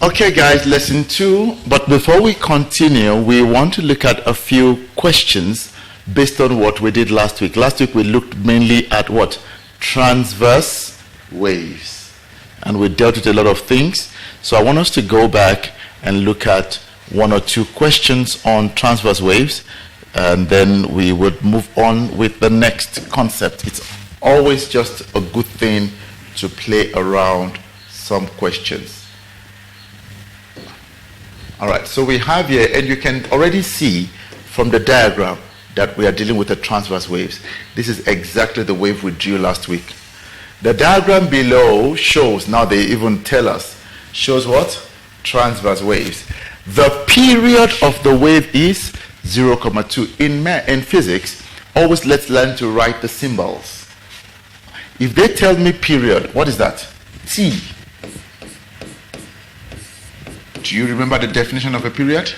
Okay, guys, lesson 2. But before we continue, we want to look at a few questions based on what we did last week. Last week, we looked mainly at what? Transverse waves. And we dealt with a lot of things. So I want us to go back and look at one or two questions on transverse waves. And then we would move on with the next concept. It's always just a good thing to play around some questions. All right, so we have here, and you can already see from the diagram that we are dealing with the transverse waves. This is exactly the wave we drew last week. The diagram below shows, now they even tell us, shows what? Transverse waves. The period of the wave is 0,2. In physics, always let's learn to write the symbols. If they tell me period, what is that? T. Do you remember the definition of a period?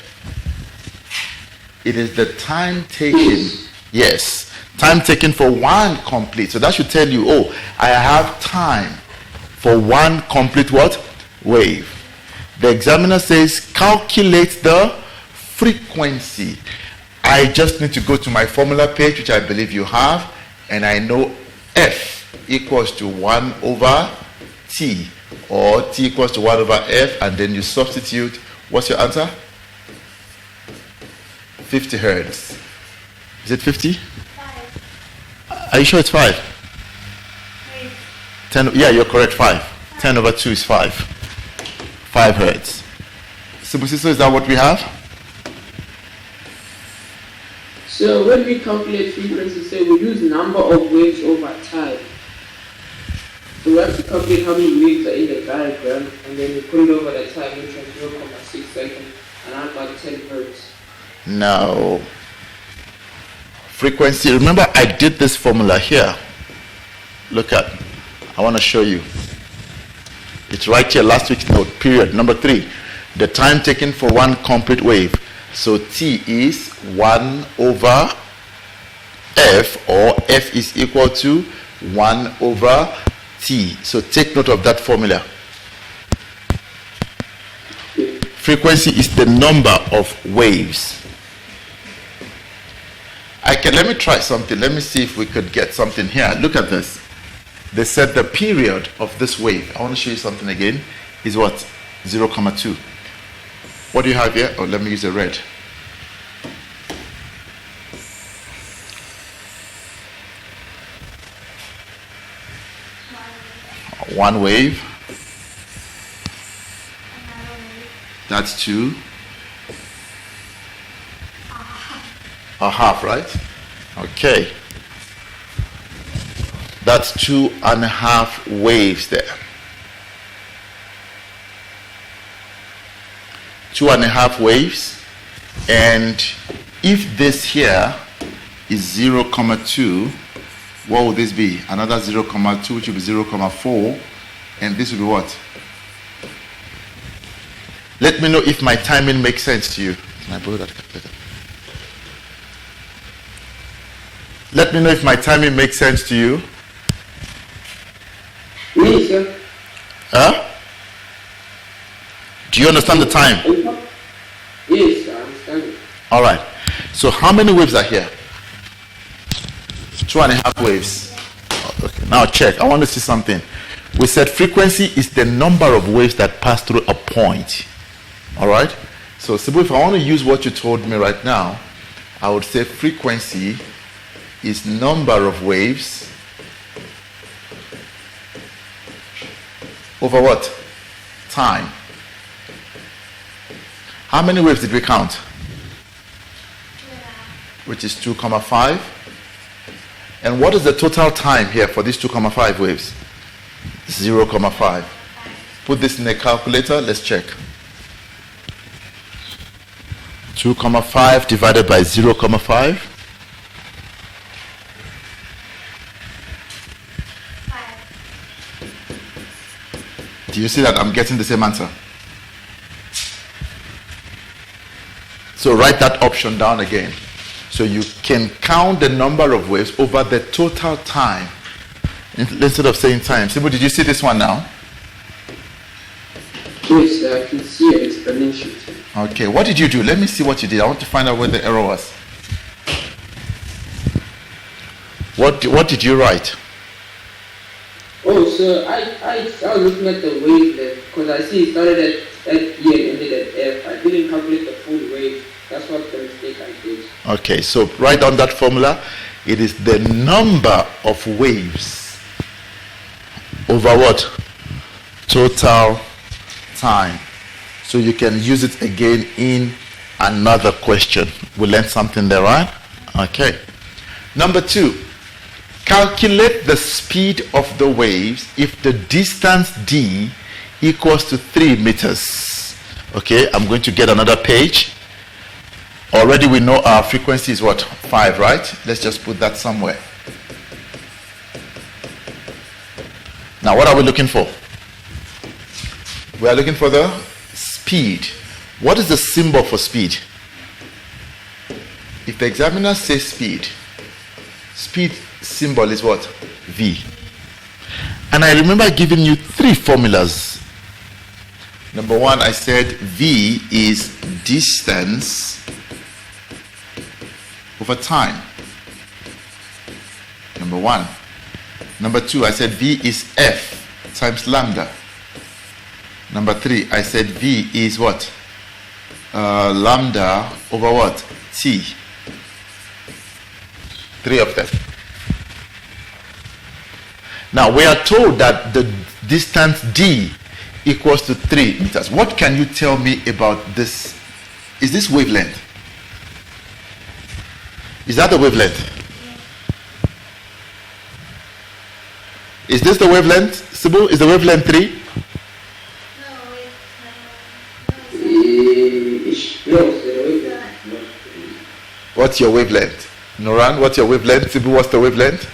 It is the time taken, yes, time taken for one complete. So that should tell you, oh, I have time for one complete what? Wave. The examiner says, calculate the frequency. I just need to go to my formula page, which I believe you have, and I know F equals to 1 over T, or T equals to 1 over F, and then you substitute. What's your answer? 50 hertz. Is it 50? 5. Are you sure it's 5? 8. 10, yeah, you're correct, 5. 10 over 2 is 5. 5 hertz. Simple sister, is that what we have? So when we calculate frequency, say we use number of waves over time. So we have to calculate how many waves are in the diagram, and then we put it over the time, which was 0.6 seconds, and I got 10 hertz. No. Frequency, remember I did this formula here. Look at, I want to show you. It's right here, last week's note, period. Number 3, the time taken for one complete wave. So T is 1 over F, or F is equal to 1 over T. So take note of that formula. Frequency is the number of waves. Let me try something. Let me see if we could get something here. Look at this. They said the period of this wave, I want to show you something again, is what? 0,2. What do you have here? Oh, let me use a red. One wave. That's 2. A half, right? Okay. That's 2.5 waves there. 2.5 waves. And if this here is 0,2, what would this be? Another 0,2, which will be 0,4. And this will be what? Let me know if my timing makes sense to you. Can I borrow that calculator? Let me know if my timing makes sense to you. Yes, sir. Huh? Do you understand the time? Yes, I understand it. All right. So how many waves are here? 2.5 waves. Okay. Now check. I want to see something. We said frequency is the number of waves that pass through a point. All right. So Sibu, if I want to use what you told me right now, I would say frequency is number of waves over what? Time. How many waves did we count? 2.5. Which is 2,5. And what is the total time here for these 2,5 waves? 0,5. Put this in a calculator. Let's check. 2,5 divided by 0,5. 5. Do you see that I'm getting the same answer? So write that option down again. So you can count the number of waves over the total time instead of saying time. Simple, did you see this one now? Yes, I can see an exponential. Okay, what did you do? Let me see what you did. I want to find out where the error was. What did you write? Oh, so I was looking at the wavelength because I see it started at E and ended at F. I didn't calculate the full wave. That's what the mistake I did. Okay, so write down that formula. It is the number of waves over what? Total time. So you can use it again in another question. We learned something there, right? Okay. Number 2. Calculate the speed of the waves if the distance d equals to 3 meters. Okay, I'm going to get another page. Already we know our frequency is what? 5, right? Let's just put that somewhere. Now what are we looking for? We are looking for the speed. What is the symbol for speed? If the examiner says speed symbol is what? V. And I remember giving you 3 formulas. Number 1, I said V is distance over time. Number 1. Number 2, I said V is F times lambda. Number 3, I said V is what? Lambda over what? T. 3 of them. Now we are told that the distance d equals to 3 meters. What can you tell me about this? Is this wavelength? Is that the wavelength? Is this the wavelength? Sibu, is the wavelength 3? What's your wavelength? Noran, what's your wavelength? Sibu, what's the wavelength?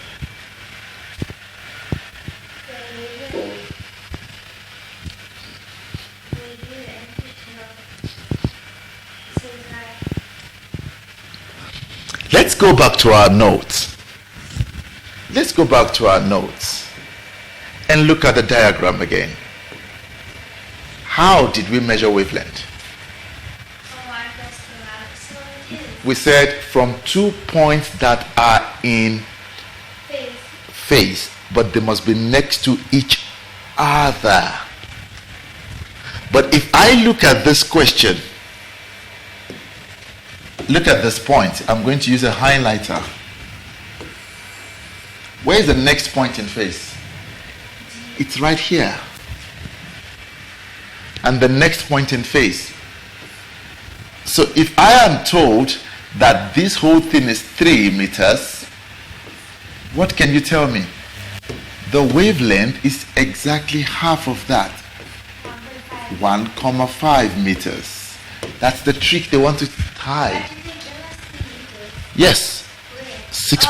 Let's go back to our notes. Let's go back to our notes and look at the diagram again. How did we measure wavelength? We said from 2 points that are in phase, but they must be next to each other. But if I look at this question, look at this point. I'm going to use a highlighter. Where is the next point in phase? It's right here. And the next point in phase. So if I am told that this whole thing is 3 meters, what can you tell me? The wavelength is exactly half of that. 1,5 meters. That's the trick they want to hide. Yes. 6.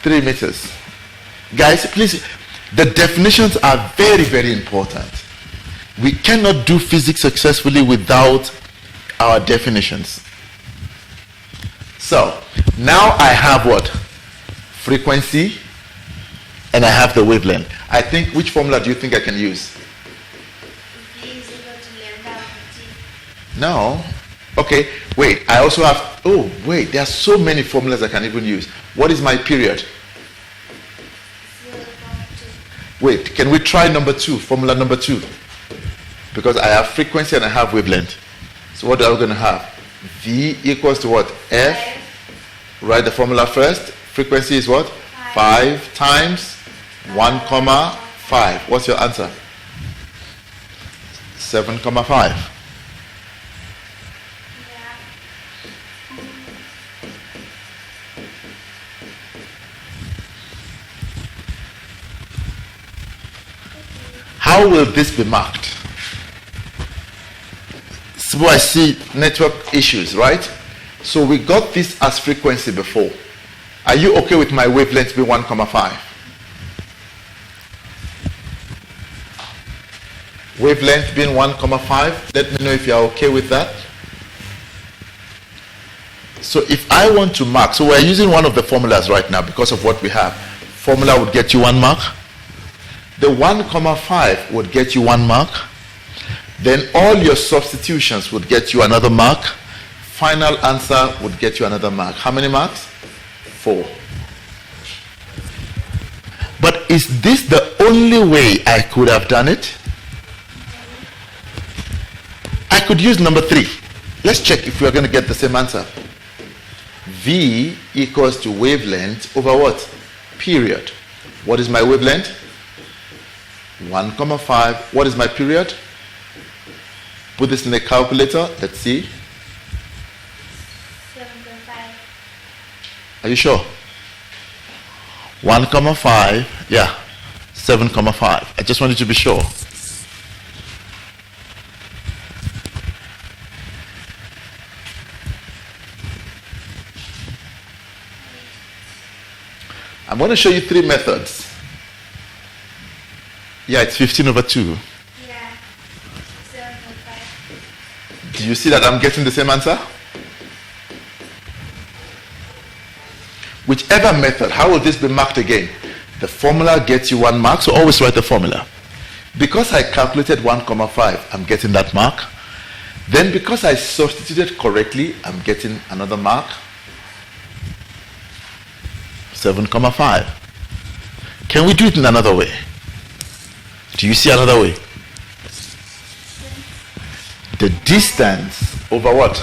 3 meters. Guys, please, the definitions are very, very important. We cannot do physics successfully without our definitions. So, now I have what? Frequency, and I have the wavelength. I think, which formula do you think I can use? No. Okay, wait, I also have, oh, wait, there are so many formulas I can even use. What is my period? Wait, can we try number 2, formula number 2? Because I have frequency and I have wavelength. So what are we going to have? V equals to what? F. Write the formula first. Frequency is what? 5 times 1,5. What's your answer? 7,5. How will this be marked? So I see network issues, right? So we got this as frequency before. Are you okay with my wavelength being 1,5? Wavelength being 1,5. Let me know if you are okay with that. So if I want to mark, so we're using one of the formulas right now because of what we have. Formula would get you 1 mark. The 1,5 would get you 1 mark. Then all your substitutions would get you another mark. Final answer would get you another mark. How many marks? 4. But is this the only way I could have done it? I could use number 3. Let's check if we are going to get the same answer. V equals to wavelength over what? Period. What is my wavelength? 1,5. What is my period? Put this in the calculator. Let's see. 7.5. Are you sure? 1,5. Yeah. 7,5. I just wanted to be sure. I'm going to show you 3 methods. Yeah, it's 15 over 2. Yeah. 7.5. Do you see that I'm getting the same answer? Whichever method, how will this be marked again? The formula gets you 1 mark, so always write the formula. Because I calculated 1,5, I'm getting that mark. Then because I substituted correctly, I'm getting another mark. 7,5. Can we do it in another way? Do you see another way? The distance over what?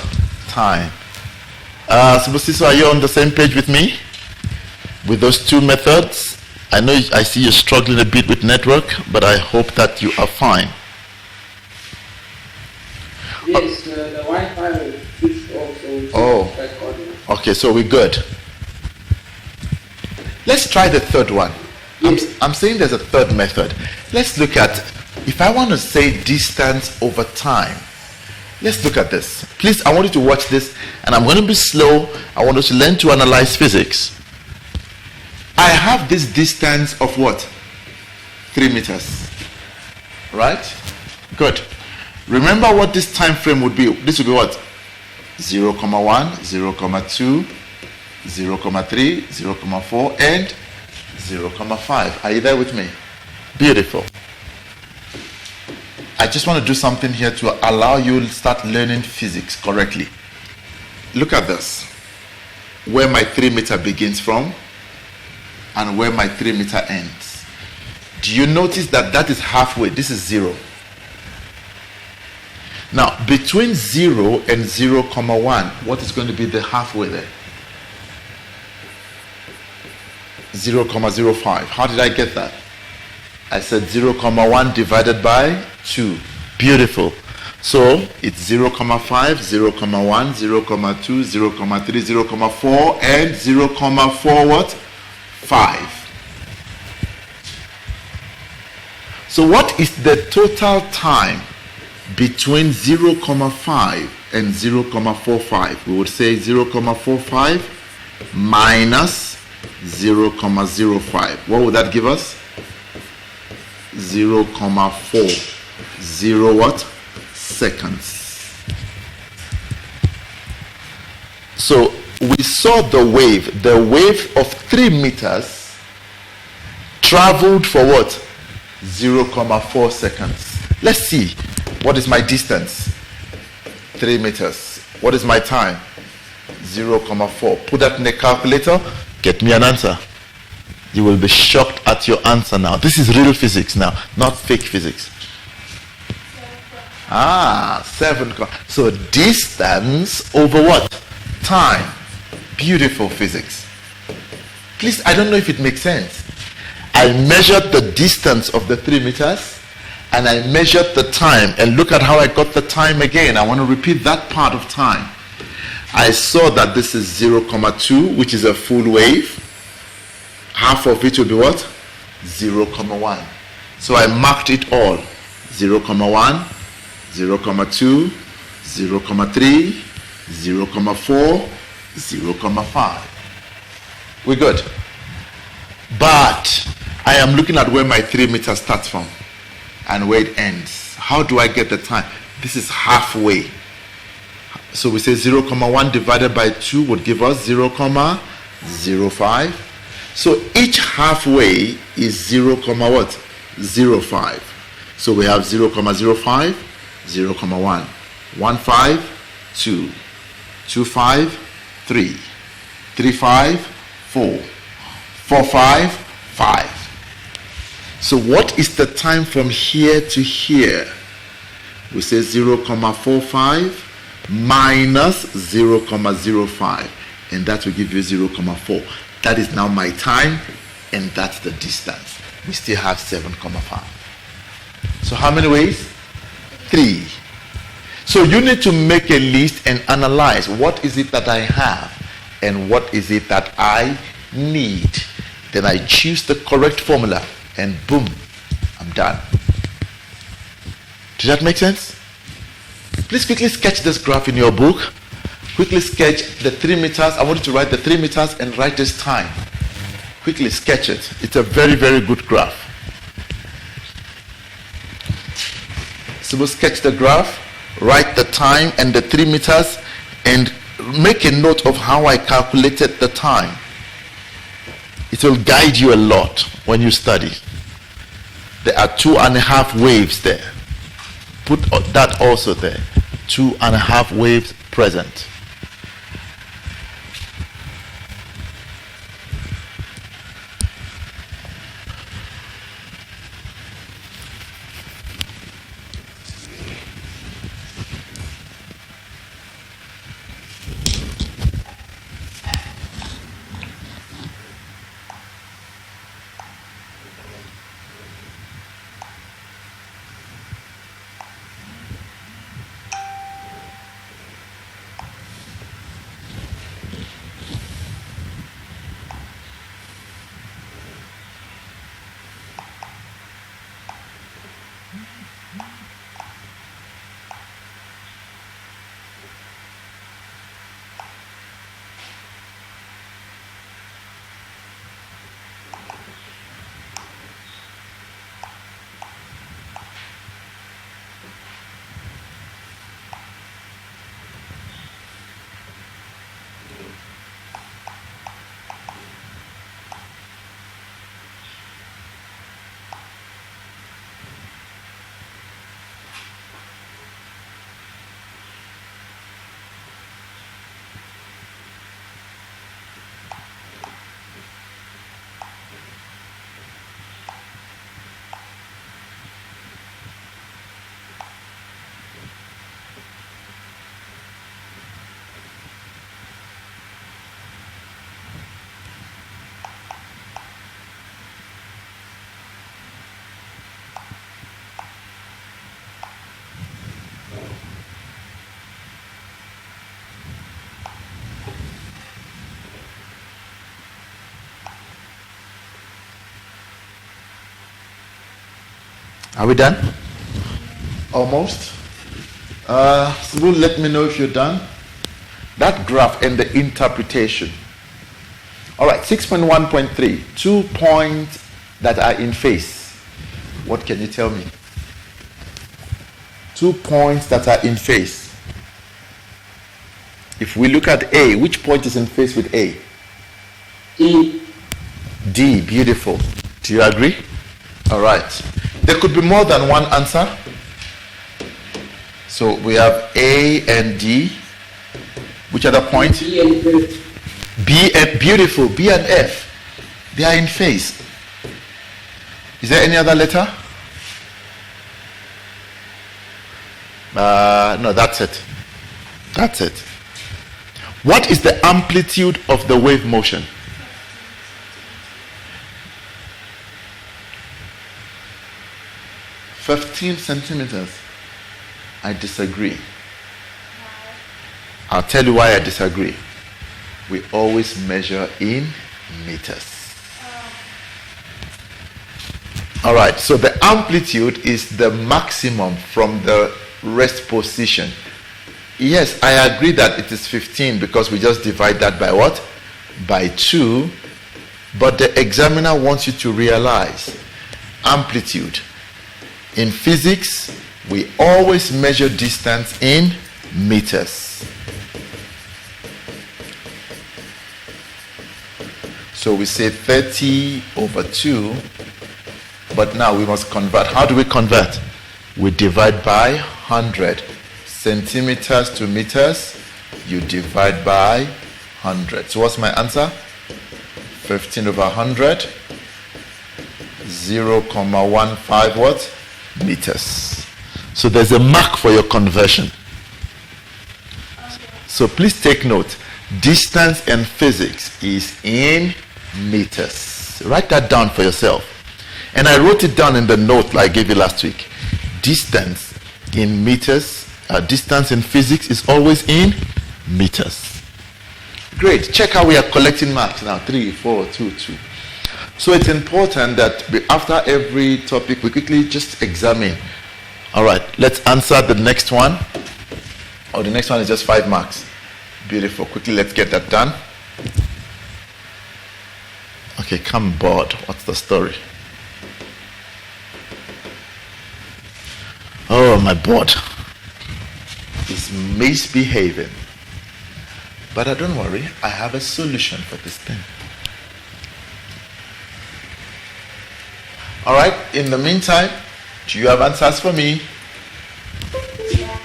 Time. So are you on the same page with me? With those 2 methods? I know I see you're struggling a bit with network, but I hope that you are fine. Yes, the Wi-Fi is switched off, so Oh. Okay, so we're good. Let's try the third one. Yes. I'm saying there's a third method. Let's look at, if I want to say distance over time, let's look at this. Please, I want you to watch this, and I'm going to be slow. I want us to learn to analyze physics. I have this distance of what? 3 meters. Right? Good. Remember what this time frame would be. This would be what? 0,1, 0,2, 0,3, 0,4, and 0,5. Are you there with me? Beautiful. I just want to do something here to allow you to start learning physics correctly. Look at this. Where my 3 meter begins from and where my 3 meter ends. Do you notice that that is halfway? This is 0. Now, between 0 and 0,1, what is going to be the halfway there? 0,05. How did I get that? I said 0,1 divided by 2. Beautiful. So it's 0,5, 0,1, 0,2, 0,3, 0,4, and 0,4 what? 5. So what is the total time between 0,5 and 0,45? We would say 0,45 minus 0,05. What would that give us? 0,4. 0 what? Seconds. So we saw the wave of 3 meters traveled for what? 0,4 seconds. Let's see. What is my distance? 3 meters. What is my time? 0,4. Put that in the calculator. Get me an answer. You will be shocked at your answer now. This is real physics now, not fake physics. 7. So distance over what? Time. Beautiful physics. Please, I don't know if it makes sense. I measured the distance of the 3 meters and I measured the time, and look at how I got the time again. I want to repeat that part of time. I saw that this is 0,2, which is a full wave. Half of it will be what? 0,1. So I marked it all. 0,1, 0,2, 0,3, 0,4, 0,5. We're good. But I am looking at where my 3 meters starts from and where it ends. How do I get the time? This is halfway. So we say 0,1 divided by 2 would give us 0,05. So each halfway is 0, what? 0.05. So we have 0.05, 0.1, 1.5, 2, 2.5, 3, 3.5, 4, 4.5, 5. So what is the time from here to here? We say 0.45 minus 0.05, and that will give you 0.4. That is now my time, and that's the distance. We still have 7.5. So how many ways? 3. So you need to make a list and analyze what is it that I have and what is it that I need. Then I choose the correct formula and boom, I'm done. Does that make sense? Please quickly sketch this graph in your book. Quickly sketch the 3 meters. I want you to write the 3 meters and write this time. Quickly sketch it. It's a very, very good graph. So we'll sketch the graph, write the time and the 3 meters, and make a note of how I calculated the time. It will guide you a lot when you study. There are 2.5 waves there. Put that also there. 2.5 waves present. Are we done? Almost. So let me know if you're done. That graph and the interpretation. All right, 6.1.3. 2 points that are in phase. What can you tell me? 2 points that are in phase. If we look at A, which point is in phase with A? D. D, beautiful. Do you agree? All right. There could be more than one answer. So we have A and D. Which other point? B and F. B and beautiful. B and F. They are in phase. Is there any other letter? No, that's it. That's it. What is the amplitude of the wave motion? Wow. 15 centimeters. I disagree. Wow. I'll tell you why I disagree. We always measure in meters. All right, so the amplitude is the maximum from the rest position. Yes, I agree that it is 15 because we just divide that by what? By 2. But the examiner wants you to realize amplitude. In physics, we always measure distance in meters. So we say 30 over 2 But now we must convert. How do we convert? We divide by 100. Centimeters to meters, you divide by 100. So what's my answer? 15 over 100, 0.15 what? Meters. So there's a mark for your conversion. So please take note. Distance in physics is in meters. Write that down for yourself. And I wrote it down in the note I gave you last week. Distance in meters, distance in physics is always in meters. Great. Check how we are collecting marks now. 3, 4, 2, 2. So it's important that after every topic we quickly just examine. All right, let's answer the next one. The next one is just 5 marks. Beautiful. Quickly, let's get that done. Okay, come board. What's the story? Oh, my board is misbehaving. But don't worry, I have a solution for this thing. All right, in the meantime, do you have answers for me? Yeah.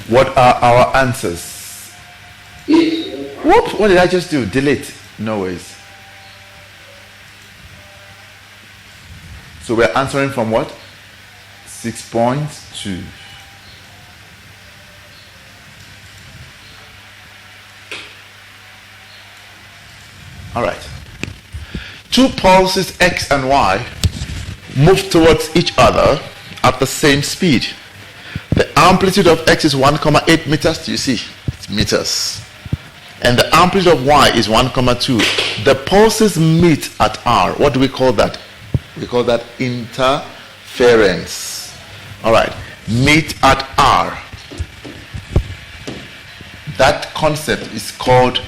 What are our answers? Yes. Whoop, what did I just do? Delete. No ways. So we're answering from what? 6.2. All right. 2 pulses X and Y move towards each other at the same speed. The amplitude of X is 1,8 meters. Do you see? It's meters. And the amplitude of Y is 1,2. The pulses meet at R. What do we call that? We call that interference. All right. Meet at R. That concept is called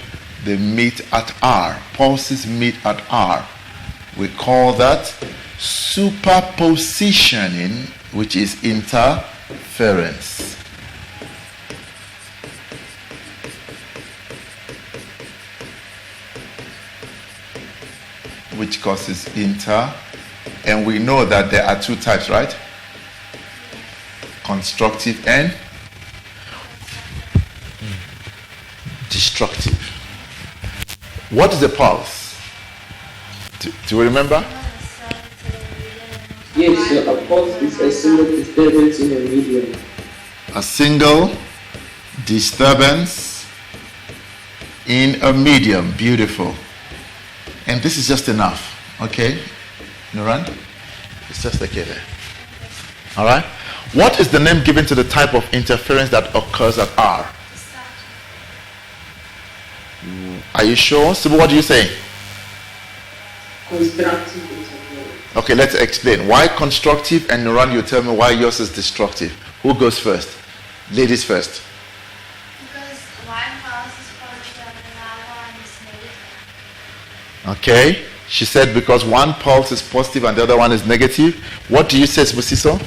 the meet at R. Pulses meet at R. We call that superpositioning, which is interference. Which causes and we know that there are 2 types, right? Constructive and destructive. What is a pulse? Do you remember? Yes, so a pulse is a single disturbance in a medium. A single disturbance in a medium. Beautiful. And this is just enough. Okay? Nuran? It's just okay there. Alright? What is the name given to the type of interference that occurs at R? Are you sure? So what do you say? Constructive interference. Okay, let's explain. Why constructive? And Nuran, you tell me why yours is destructive. Who goes first? Ladies first. Because one pulse is positive and another one is negative. Okay. She said because one pulse is positive and the other one is negative. What do you say, Musiso?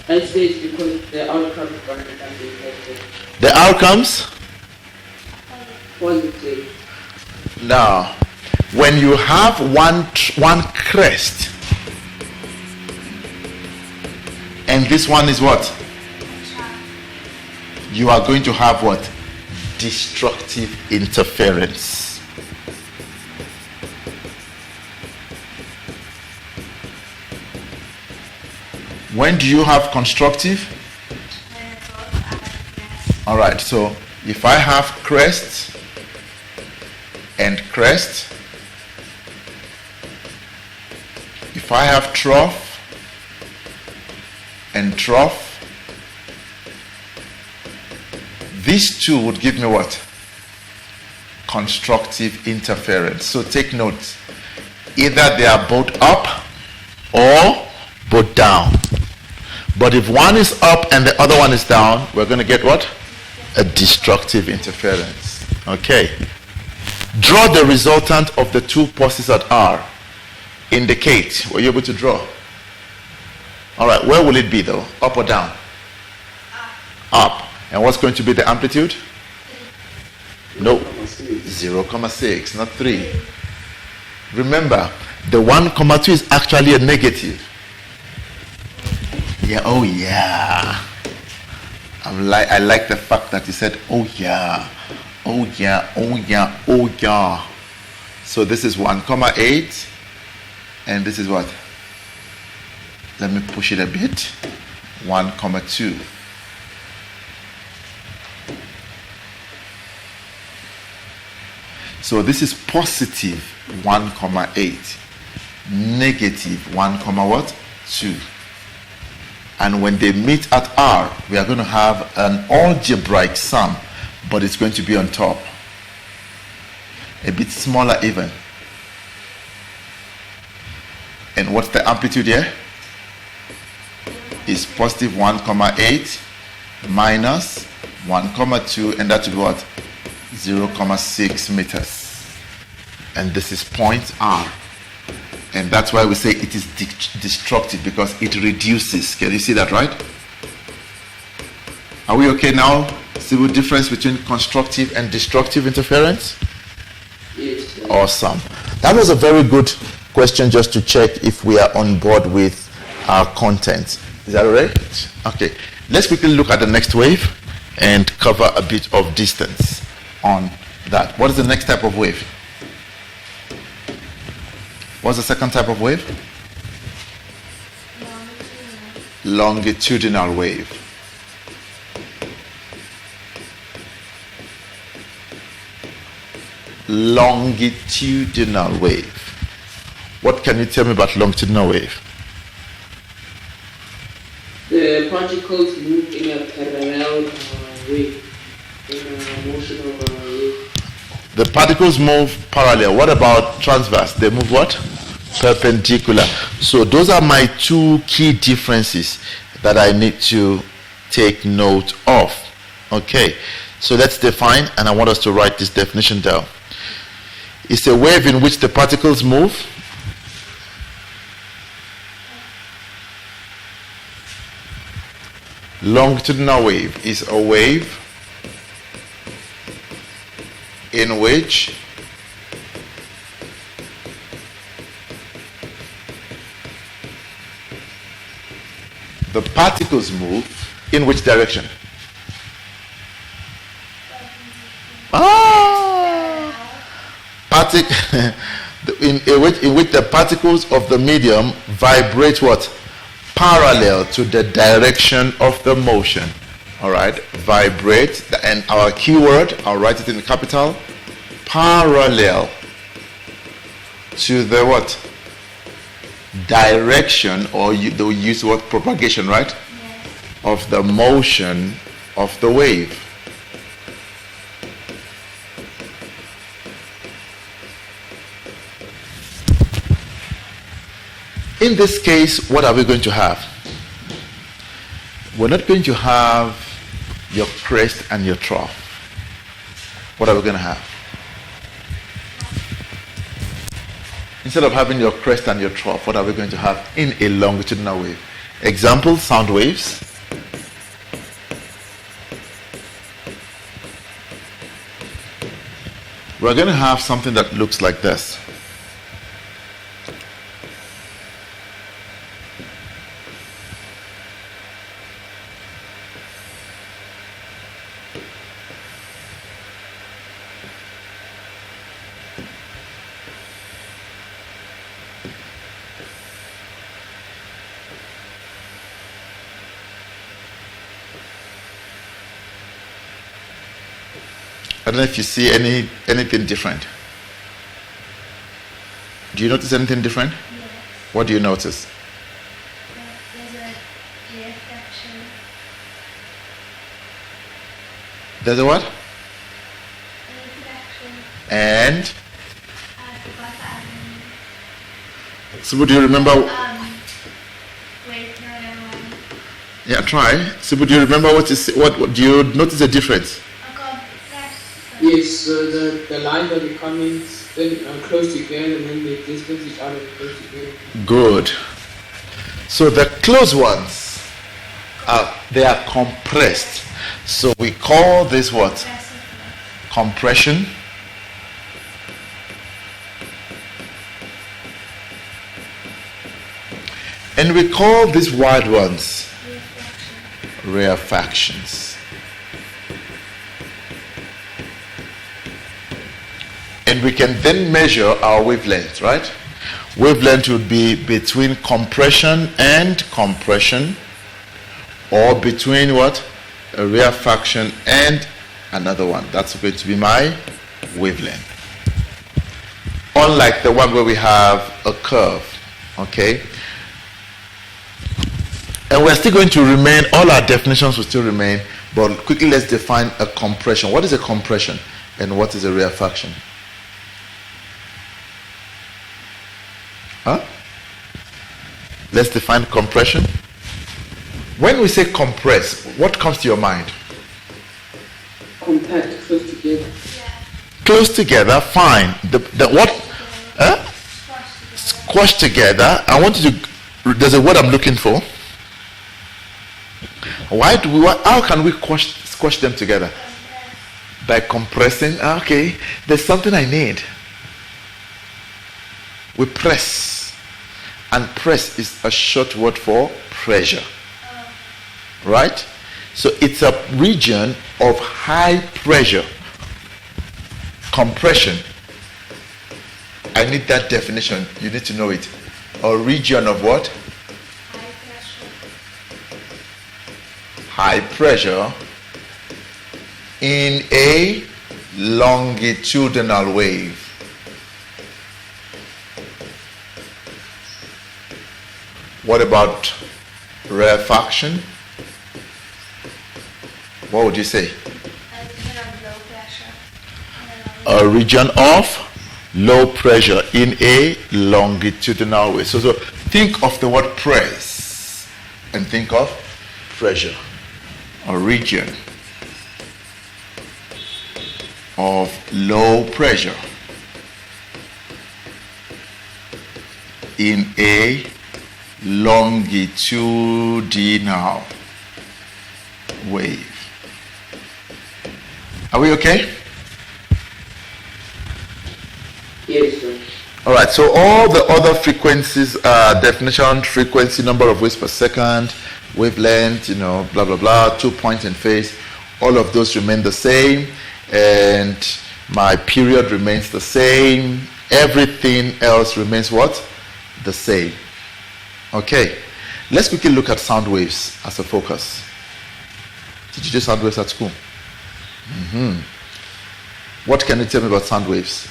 I say it's because the outcome is going to be negative. The outcomes? Positive. Now, when you have one crest, and this one is what? You are going to have what? Destructive interference. When do you have constructive? When it's both are yes. All right, so if I have crest and crest, if I have trough and trough, these two would give me what? Constructive interference. So take note. Either they are both up or both down. But if one is up and the other one is down, we're going to get what? A destructive interference. Okay. Draw the resultant of the 2 pulses at R. Indicate. Were you able to draw? All right. Where will it be though? Up or down? Up. And what's going to be the amplitude? No. 0.6, not 3. Remember, the 1,2 is actually a negative. Yeah, oh yeah. I like the fact that you said, oh yeah, oh yeah, oh yeah, oh yeah. So this is 1,8, and this is what? Let me push it a bit. 1,2. So this is positive 1,8, negative 1,2. And when they meet at R, we are going to have an algebraic sum, but it's going to be on top. A bit smaller even. And what's the amplitude here? Is positive 1,8 minus 1,2, and that will be what? 0,6 meters. And this is point R. And that's why we say it is destructive, because it reduces. Can you see that, right? Are we okay now? See the difference between constructive and destructive interference? Yes. Awesome. That was a very good question, just to check if we are on board with our content. Is that all right? Okay. Let's quickly look at the next wave and cover a bit of distance on that. What is the next type of wave? What's the second type of wave? Longitudinal wave. Longitudinal wave. What can you tell me about longitudinal wave? The particles move in a parallel way, in a motion of a wave. The particles move parallel. What about transverse? They move what? Perpendicular. So those are my two key differences that I need to take note of. Okay, so let's define, and I want us to write this definition down. It's a wave in which the particles move longitudinal wave is a wave in which the particles move in which direction? In which the particles of the medium vibrate what? Parallel to the direction of the motion. All right, vibrate, and our keyword, I'll write it in capital, parallel to the what? Direction, or they'll use what? Propagation, right? Yes. Of the motion of the wave. In this case, what are we going to have? We're not going to have your crest and your trough. What are we going to have? Instead of having your crest and your trough, what are we going to have in a longitudinal wave? Example, sound waves. We're going to have something that looks like this. I don't know if you see anything different. Do you notice anything different? Yes. What do you notice? There's a reflection. There's a what? A reflection. And? I forgot that. So do you remember? Wait, no. Yeah, try. So do you remember what do you notice a difference? I got that. Yes, so the lines are becoming close together, and then they distance each other close together. Good. So the close ones, they are compressed. So we call this what? Compression. And we call these wild ones reflection. rarefactions. And we can then measure our wavelength, right? Wavelength would be between compression and compression, or between what? A rarefaction and another one. That's going to be my wavelength. Unlike the one where we have a curve, okay? And we're still going to remain, all our definitions will still remain, but quickly let's define a compression. What is a compression and what is a rarefaction? Huh? Let's define compression. When we say compress, what comes to your mind? Compact, close together. Yeah. Close together, fine. The what? Huh? Squash Squash together. together. I want you to. There's a word I'm looking for. Why do we? How can we squash them together? Compress. By compressing. Okay. There's something I need. We press, and press is a short word for pressure. Right? So it's a region of high pressure. Compression. I need that definition. You need to know it. A region of what? High High pressure. pressure in a longitudinal wave. What about rarefaction? What would you say? A region of low pressure. A region of low pressure in a longitudinal way. So think of the word press and think of pressure. A region of low pressure in a longitudinal wave. Are we okay? Yes, sir. All right, so all the other frequencies, definition, frequency, number of waves per second, wavelength, blah, blah, blah, 2 points in phase, all of those remain the same, and my period remains the same. Everything else remains what? The same. Okay, let's quickly look at sound waves as a focus. Did you do sound waves at school? What can you tell me about sound waves?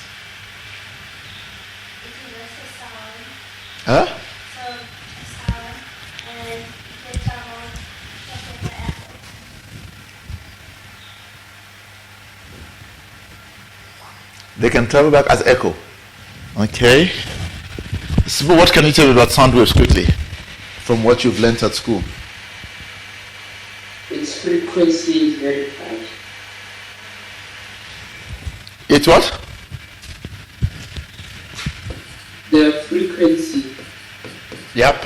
It is a sound. Huh? So a sound and the sound just like the echo. They can travel back as echo. Okay. So what can you tell me about sound waves quickly from what you've learned at school? Its frequency is very high. It's what? The frequency Yep.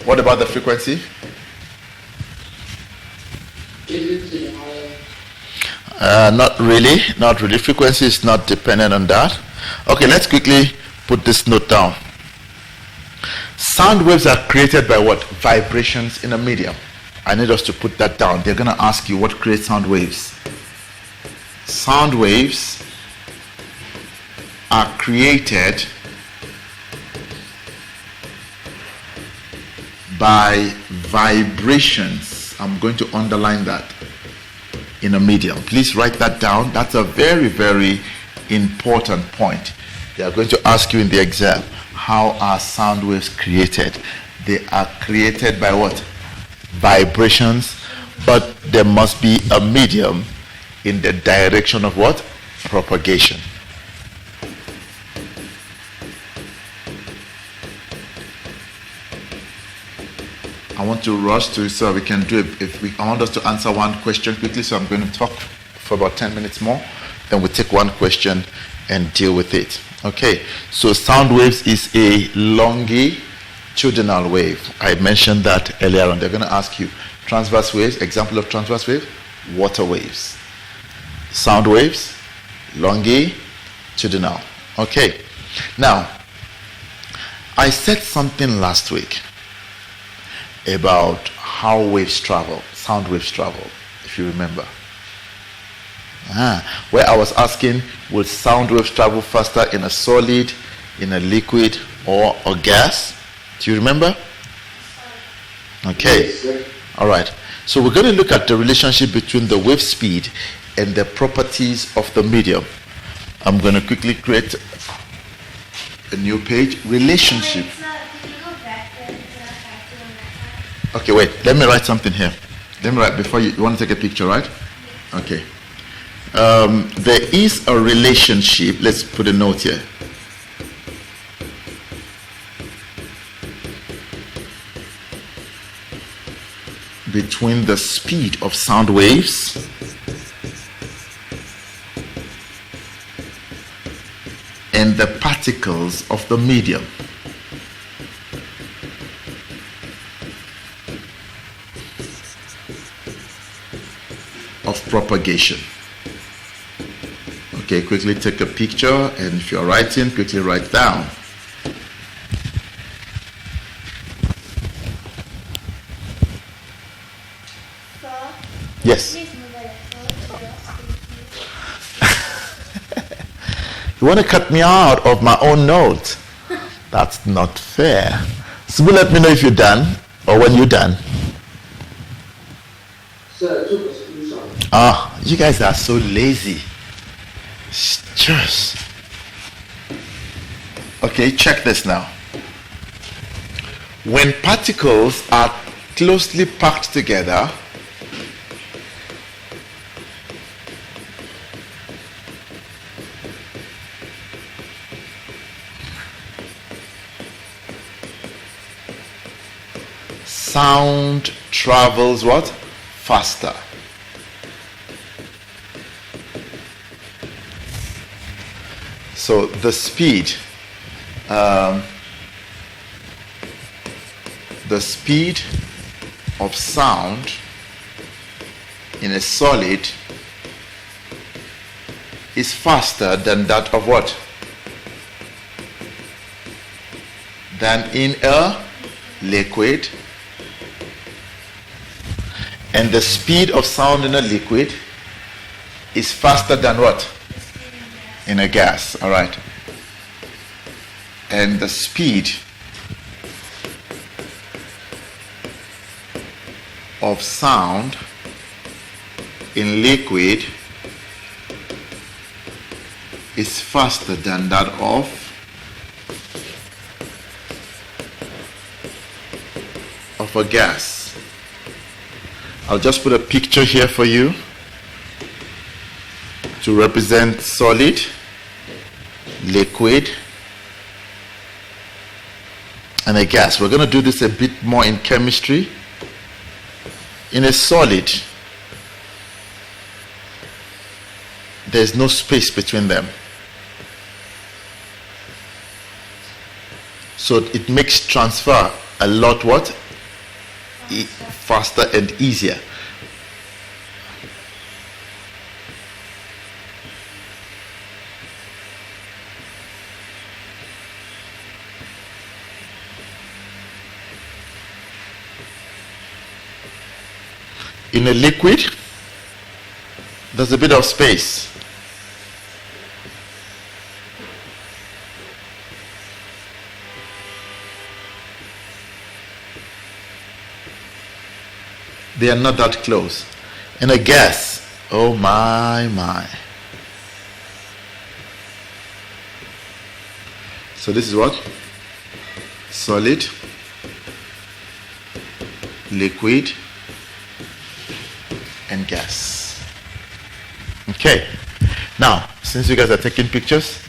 What about the frequency? isn't it higher? Not really. Not really. Frequency is not dependent on that. Okay, let's quickly put this note down. Sound waves are created by what? Vibrations in a medium. I need us to put that down. They're going to ask you what creates sound waves. Sound waves are created by vibrations. I'm going to underline that. In a medium. Please write that down. That's a very, very important point. They are going to ask you in the exam, how are sound waves created? They are created by what? Vibrations, but there must be a medium in the direction of what? Propagation. I want to rush to so we can do it. I want us to answer one question quickly, so I'm going to talk for about 10 minutes more. Then we'll take one question and deal with it. Okay, so sound waves is a longitudinal wave. I mentioned that earlier on. They're going to ask you transverse waves, example of transverse wave, water waves. Sound waves, longitudinal. Okay, now I said something last week about how waves travel, sound waves travel, if you remember. Where I was asking, will sound waves travel faster in a solid, in a liquid, or a gas? Do you remember? Okay. Yes, All right. So we're going to look at the relationship between the wave speed and the properties of the medium. I'm going to quickly create a new page. Relationship. Wait, sir, could you go back there because I have to on that side? Okay, wait. Let me write something here. Let me write before you want to take a picture, right? Okay. There is a relationship. Let's put a note here. Between the speed of sound waves and the particles of the medium. Of propagation. Okay, quickly take a picture, and if you're writing, quickly write down. Sir, Yes. please move a little. You want to cut me out of my own note? That's not fair. So let me know if you're done or when you're done. Sir, I took a screenshot. Ah, you guys are so lazy. It's just. Okay, check this now. When particles are closely packed together, sound travels what? Faster. So the speed of sound in a solid is faster than that of what? Than in a liquid. And the speed of sound in a liquid is faster than what? In a gas. All right. And the speed of sound in liquid is faster than that of a gas. I'll just put a picture here for you to represent solid, liquid, and a gas. We're going to do this a bit more in chemistry. In a solid, there's no space between them. So it makes transfer a lot what? Faster and easier. In a liquid, there's a bit of space. They are not that close. In a gas, oh my. So this is what? Solid, liquid, and gas. Okay. Now, since you guys are taking pictures,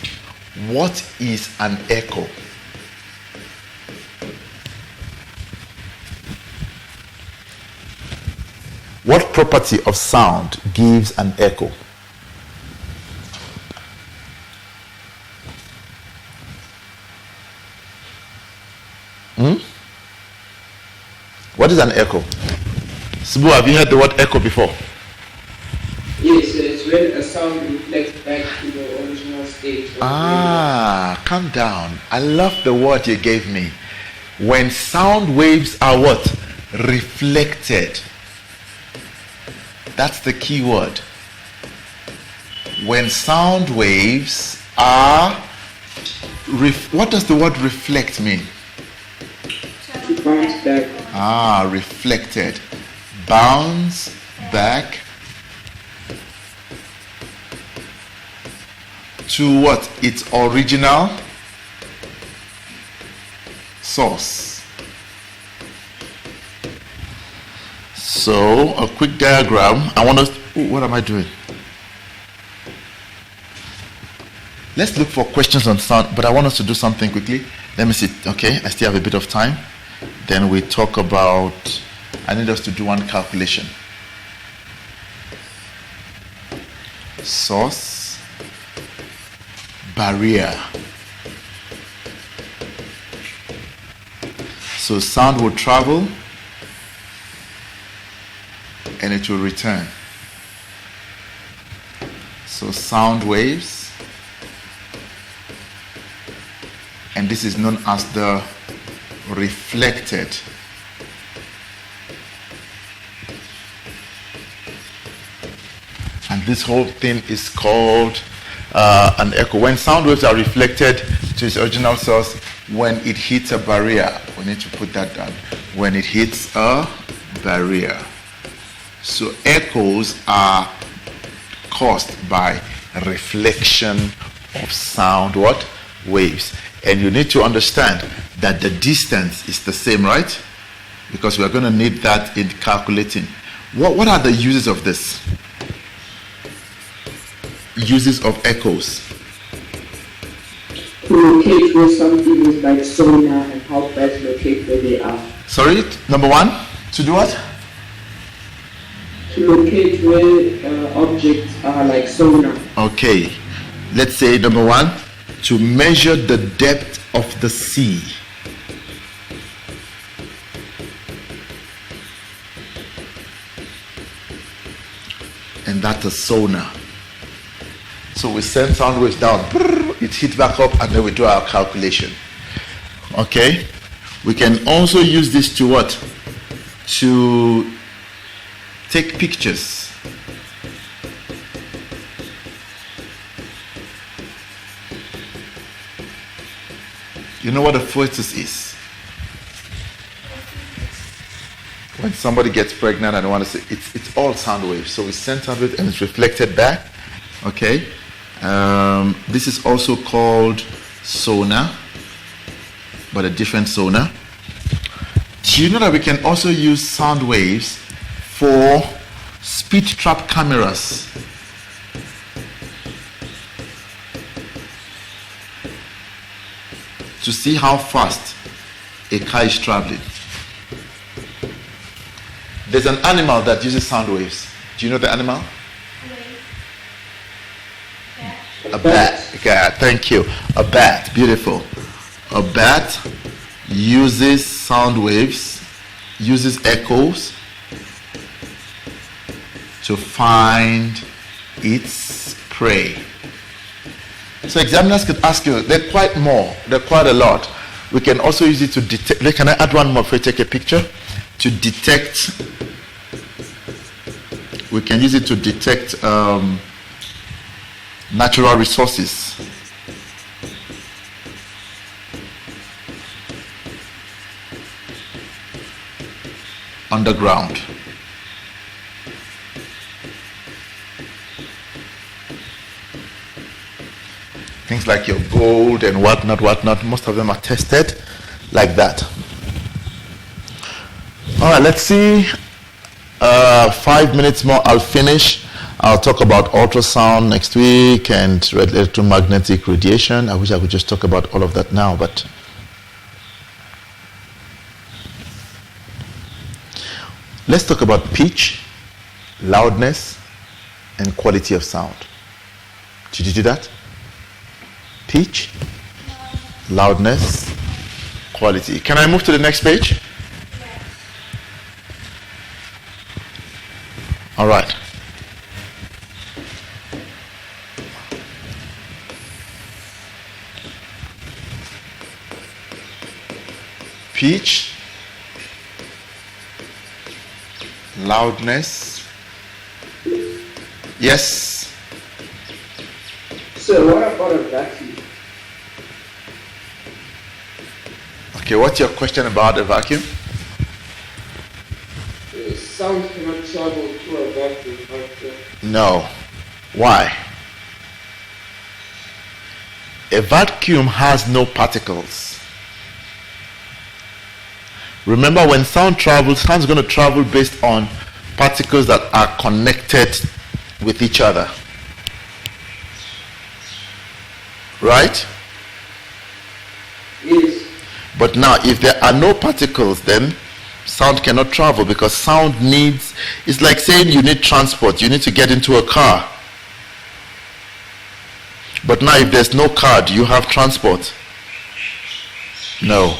what is an echo? What property of sound gives an echo? What is an echo? Sibu, have you heard the word echo before? Yes, it's when a sound reflects back to the original sound. state. Calm down. I love the word you gave me. When sound waves are what? Reflected. That's the key word. When sound waves are what does the word reflect mean? To bounce back. Reflected. Bounce back to what? Its original source. So, a quick diagram. I want us. What am I doing? Let's look for questions on sound, but I want us to do something quickly. Let me see. Okay, I still have a bit of time. Then we talk about. I need us to do one calculation. Source, barrier. So sound will travel and it will return. So sound waves, and this is known as the reflected. And this whole thing is called an echo. When sound waves are reflected to its original source, when it hits a barrier, we need to put that down. When it hits a barrier. So echoes are caused by reflection of sound waves. And you need to understand that the distance is the same, right? Because we are going to need that in calculating. What are the uses of this? Uses of echoes. To locate where something is, like sonar, and how best locate where they are. Sorry, number one, to do what? To locate where objects are, like sonar. Okay, let's say number one, to measure the depth of the sea. And that's a sonar. So we send sound waves down, it hits back up, and then we do our calculation. Okay? We can also use this to what? To take pictures. You know what a fetus is? When somebody gets pregnant and they want to say, it's all sound waves. So we send sound waves and it's reflected back. Okay? This is also called sonar, but a different sonar. Do you know that we can also use sound waves for speed trap cameras? To see how fast a car is traveling. There's an animal that uses sound waves. Do you know the animal? A bat. Yeah, thank you. A bat. Beautiful. A bat uses sound waves, uses echoes to find its prey. So examiners could ask you, they're quite a lot. We can also use it to detect. Can I add one more if we take a picture? To detect. We can use it to detect natural resources. Underground. Things like your gold and whatnot, most of them are tested like that. All right, let's see. 5 minutes more, I'll finish. I'll talk about ultrasound next week and electromagnetic radiation. I wish I could just talk about all of that now, but let's talk about pitch, loudness, and quality of sound. Did you do that? Pitch, loudness, quality. Can I move to the next page? All right. pitch, loudness. Yes. So what about a vacuum? Okay, what's your question about a vacuum? Sound cannot travel through a vacuum. No. Why? A vacuum has no particles. Remember, when sound travels, sound is going to travel based on particles that are connected with each other. Right? Yes. But now, if there are no particles, then sound cannot travel, because sound needs, it's like saying you need transport, you need to get into a car. But now if there's no car, do you have transport? No.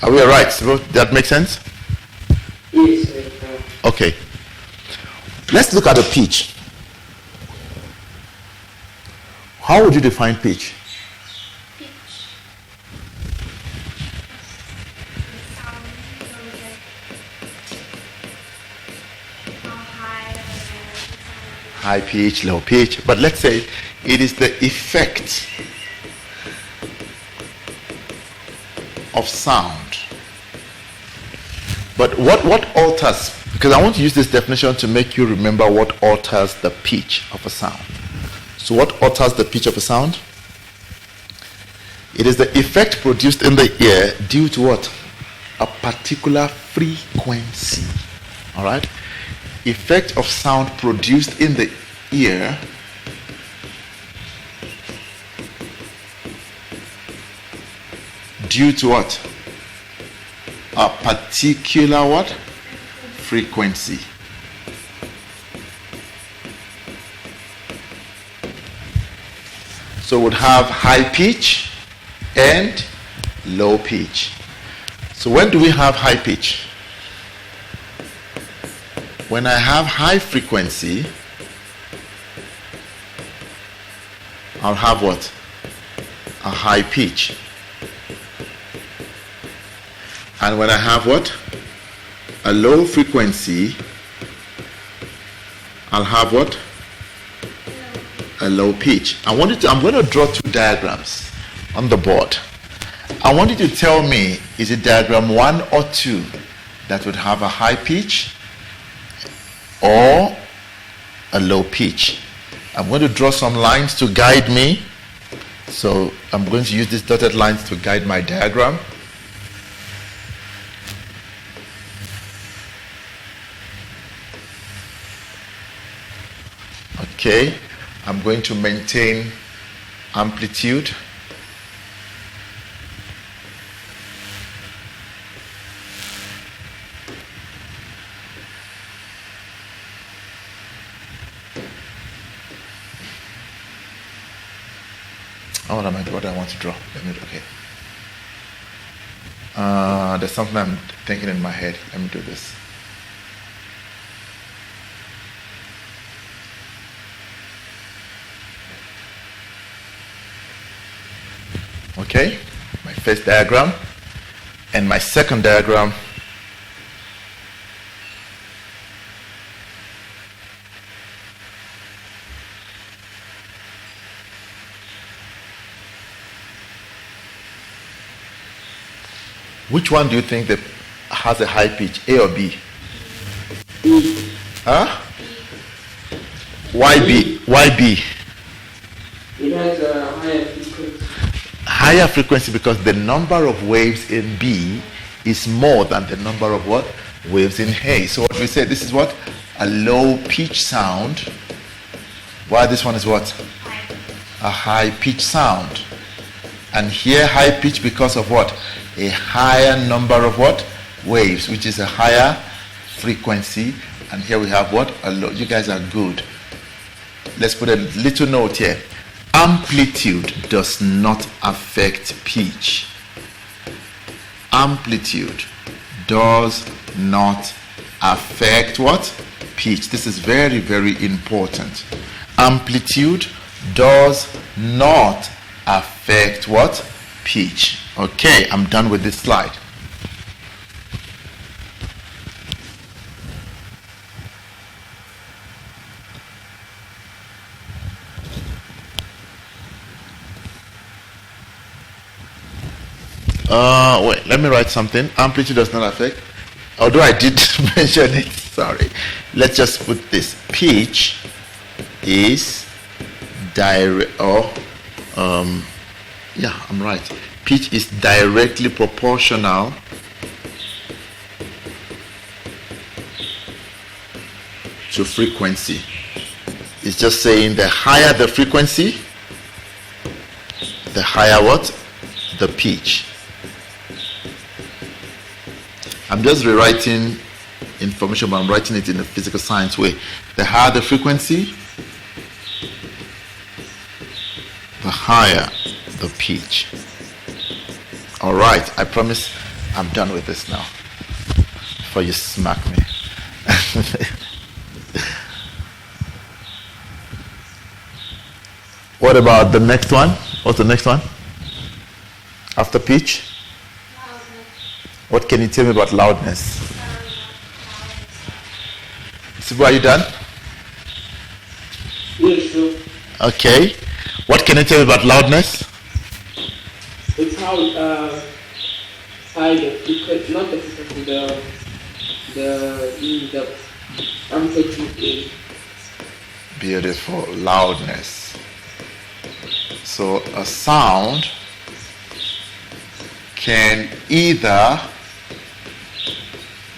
Are we alright? Does that make sense? Yes. Okay. Let's look at the pitch. How would you define pitch? Pitch. The sound goes like how high or low. High pitch, low pitch. But let's say it is the effect of sound. But what alters, because I want to use this definition to make you remember what alters the pitch of a sound. So what alters the pitch of a sound? It is the effect produced in the ear due to what? A particular frequency. Alright? Effect of sound produced in the ear due to what? A particular what? Frequency. So would have high pitch and low pitch. So when do we have high pitch? When I have high frequency, I'll have what? A high pitch. And when I have what? A low frequency, I'll have what? A low pitch. I'm going to draw two diagrams on the board. I want you to tell me, is it diagram 1 or 2 that would have a high pitch or a low pitch? I'm going to draw some lines to guide me. So I'm going to use these dotted lines to guide my diagram. Okay, I'm going to maintain amplitude. What do I want to draw? Okay. There's something I'm thinking in my head. Let me do this. Okay, my first diagram and my second diagram. Which one do you think that has a high pitch, A or B? Huh? Why B? Why B? It has a higher frequency. Higher frequency because the number of waves in B is more than the number of what? Waves in A. So what we say, this is what? A low pitch sound. While this one is what? A high pitch sound. And here high pitch because of what? A higher number of what? Waves, which is a higher frequency. And here we have what? A low. You guys are good. Let's put a little note here. Amplitude does not affect pitch. Amplitude does not affect what? Pitch. This is very, very important. Amplitude does not affect what? Pitch. Okay, I'm done with this slide. Wait, let me write something. Amplitude does not affect. Although I did mention it, sorry. Let's just put this. Pitch is direct, yeah, I'm right. Pitch is directly proportional to frequency. It's just saying the higher the frequency, the higher what? The pitch. I'm just rewriting information, but I'm writing it in a physical science way. The higher the frequency, the higher the pitch. All right, I promise I'm done with this now. Before you smack me. What about the next one? What's the next one? After pitch? What can you tell me about loudness? Sibu, are you done? Yes, sir. Okay. What can you tell me about loudness? It's how high the frequency, not the frequency, the amplitude is. Beautiful. Loudness. So a sound can either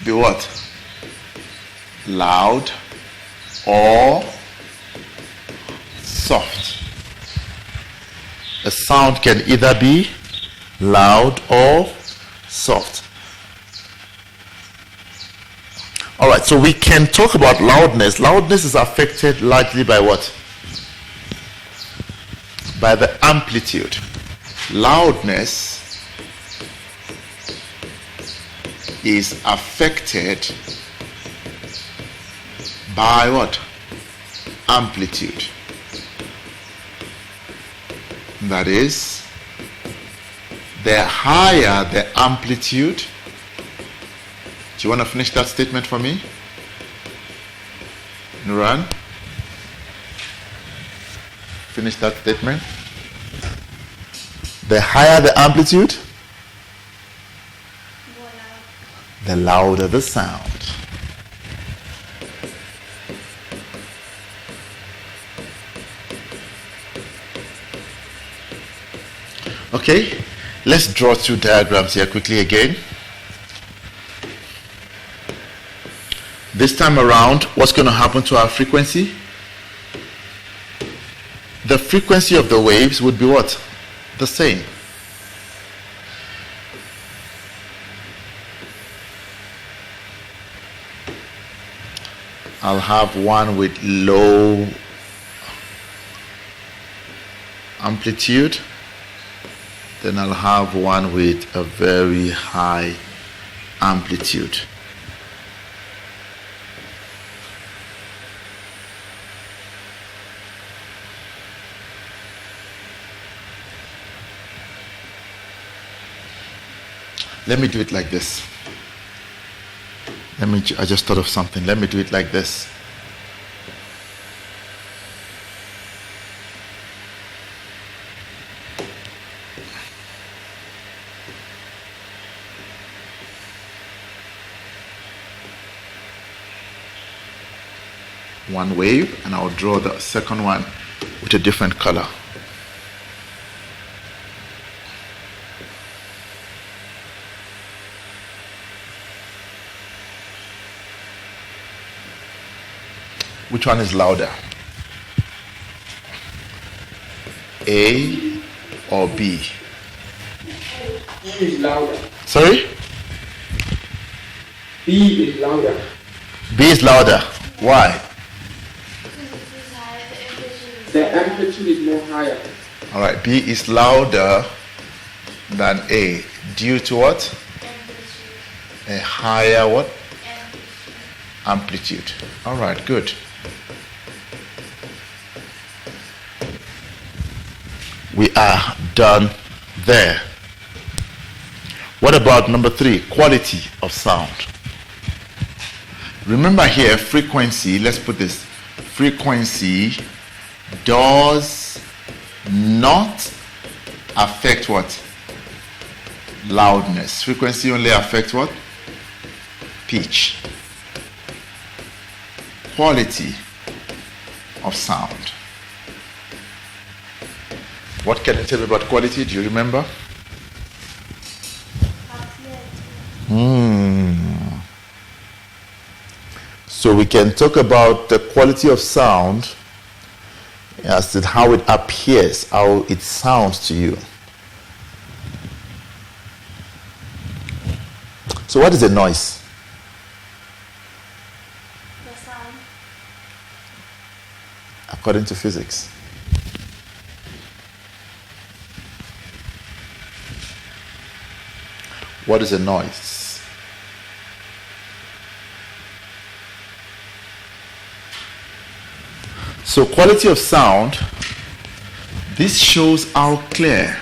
be what? Loud or soft. A sound can either be loud or soft. All right, so we can talk about loudness. Loudness is affected largely by what? By the amplitude. Loudness is affected by what? Amplitude. That is, the higher the amplitude. Do you want to finish that statement for me, Nuran? Finish that statement. The higher the amplitude, the louder the sound. Okay, let's draw two diagrams here quickly again. This time around, what's going to happen to our frequency? The frequency of the waves would be what? The same. I'll have one with low amplitude. Then I'll have one with a very high amplitude. Let me do it like this. I just thought of something. Let me do it like this. One wave, and I'll draw the second one with a different color. Which one is louder? A or B? B is louder. Sorry? B is louder. B is louder. Why? The amplitude is more higher. All right, B is louder than A. Due to what? A higher what? Amplitude. All right, good. We are done there. What about number 3? Quality of sound. Remember here, frequency, let's put this. Frequency does not affect what? Loudness. Frequency only affects what? Pitch. Quality of sound. What can you tell me about quality? Do you remember? So we can talk about the quality of sound as to how it appears, how it sounds to you. So what is a noise? The sound. According to physics. What is a noise? So quality of sound, this shows how clear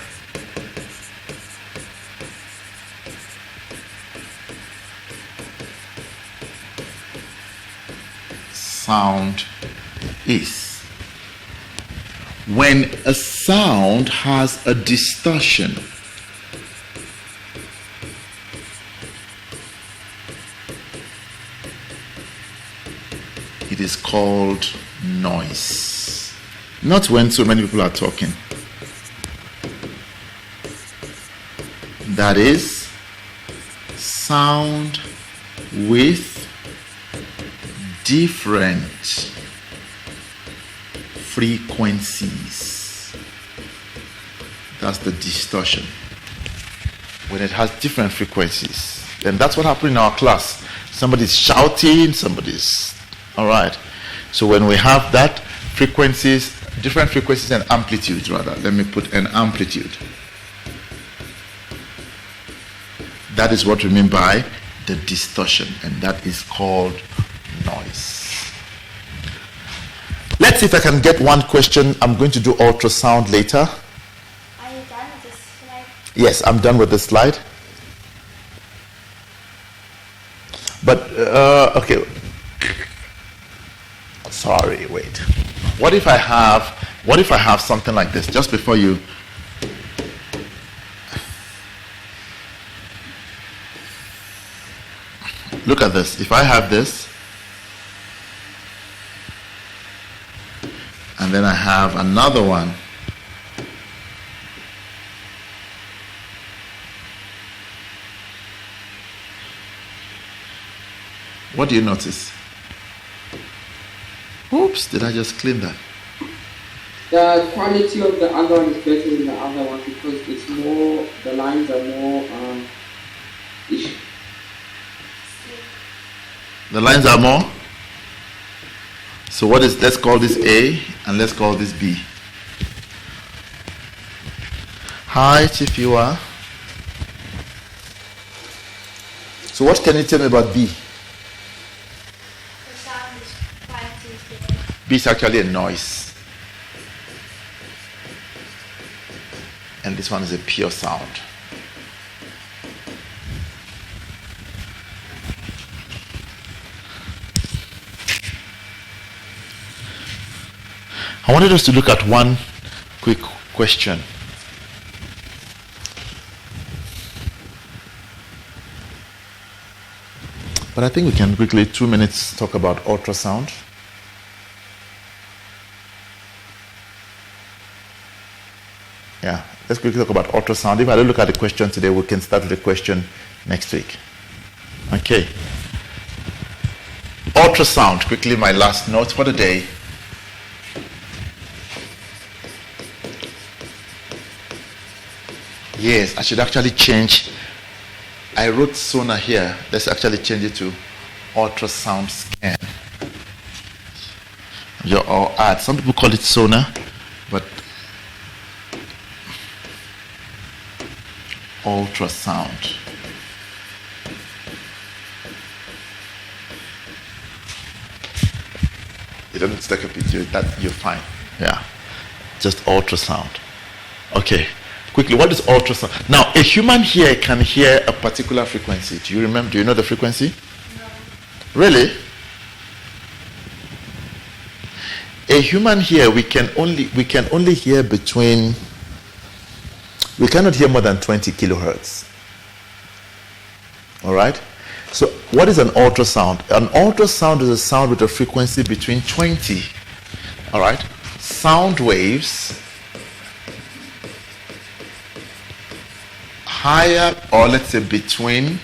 sound is. When a sound has a distortion, it is called noise. Not when so many people are talking. That is sound with different frequencies. That's the distortion. When it has different frequencies, then that's what happened in our class. Somebody's shouting, somebody's all right. So when we have that frequencies, different frequencies and amplitudes rather. Let me put an amplitude. That is what we mean by the distortion, and that is called noise. Let's see if I can get one question. I'm going to do ultrasound later. Are you done with this slide? Yes, I'm done with this slide. But, okay. Sorry, wait. What if I have something like this just before you? Look at this. If I have this, and then I have another one. What do you notice? Oops, did I just clean that? The quality of the other one is better than the other one because it's more, the lines are more, The lines are more? So what is, let's call this A and let's call this B. Hi, Chief Yua. So what can you tell me about B? The sound is quite easy. B is actually a noise. And this one is a pure sound. I wanted us to look at one quick question. But I think we can quickly, 2 minutes, talk about ultrasound. Yeah, let's quickly talk about ultrasound. If I don't look at the question today, we can start with the question next week. Okay. Ultrasound, quickly, my last note for the day. Yes, I should actually change. I wrote sonar here. Let's actually change it to ultrasound scan. Or add. Some people call it sonar, but ultrasound. You don't need to take a picture. That you're fine. Yeah, just ultrasound. Okay. Quickly, what is ultrasound? Now, a human ear can hear a particular frequency. Do you remember? Do you know the frequency? No. Really? A human ear, we can only hear between. We cannot hear more than 20 kilohertz. All right. So, what is an ultrasound? An ultrasound is a sound with a frequency between 20. All right. Sound waves higher, or let's say between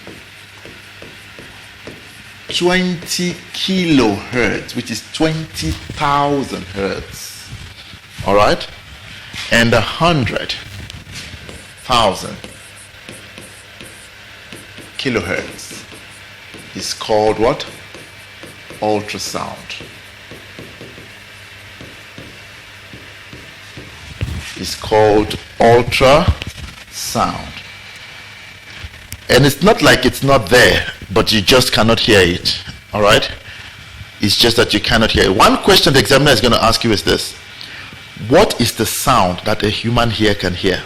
20 kilohertz, which is 20,000 hertz, all right, and 100,000 kilohertz is called what? Ultrasound. It's called ultrasound. And it's not like it's not there, but you just cannot hear it. All right? It's just that you cannot hear it. One question the examiner is going to ask you is this: what is the sound that a human ear can hear?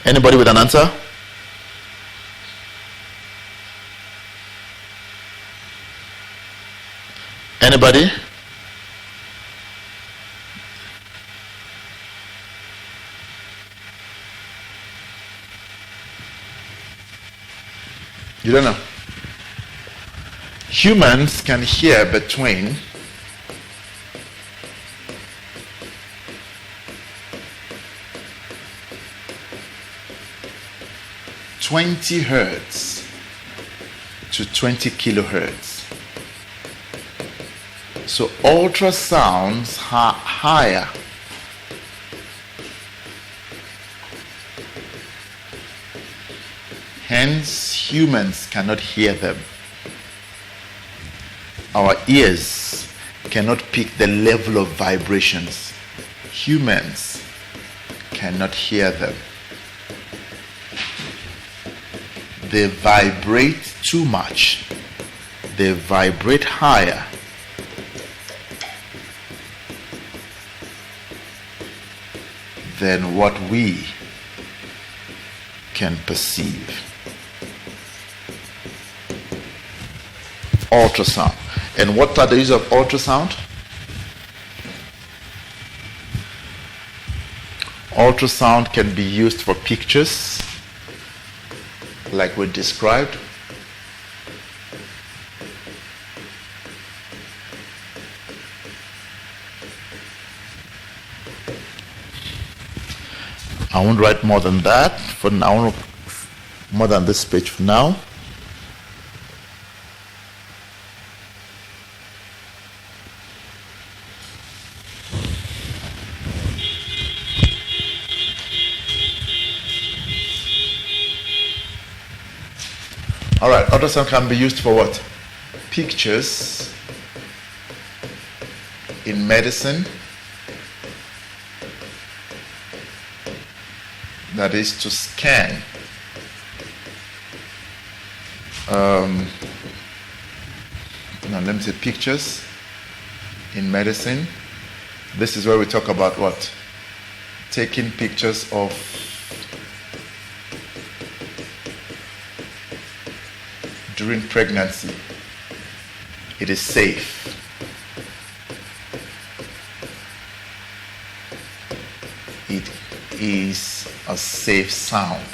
Anybody with an answer? Anybody? You don't know. Humans can hear between 20 hertz to 20 kilohertz. So ultrasounds are higher. Hence, humans cannot hear them. Our ears cannot pick the level of vibrations. Humans cannot hear them. They vibrate too much. They vibrate higher. Than what we can perceive. Ultrasound. And what are the use of ultrasound? Ultrasound can be used for pictures, like we described. I won't write more than that for now, more than this page for now. All right, ultrasound can be used for what? Pictures in medicine. That is to scan now let me say pictures in medicine. This is where we talk about what? Taking pictures of during pregnancy. It is safe. It is a safe sound.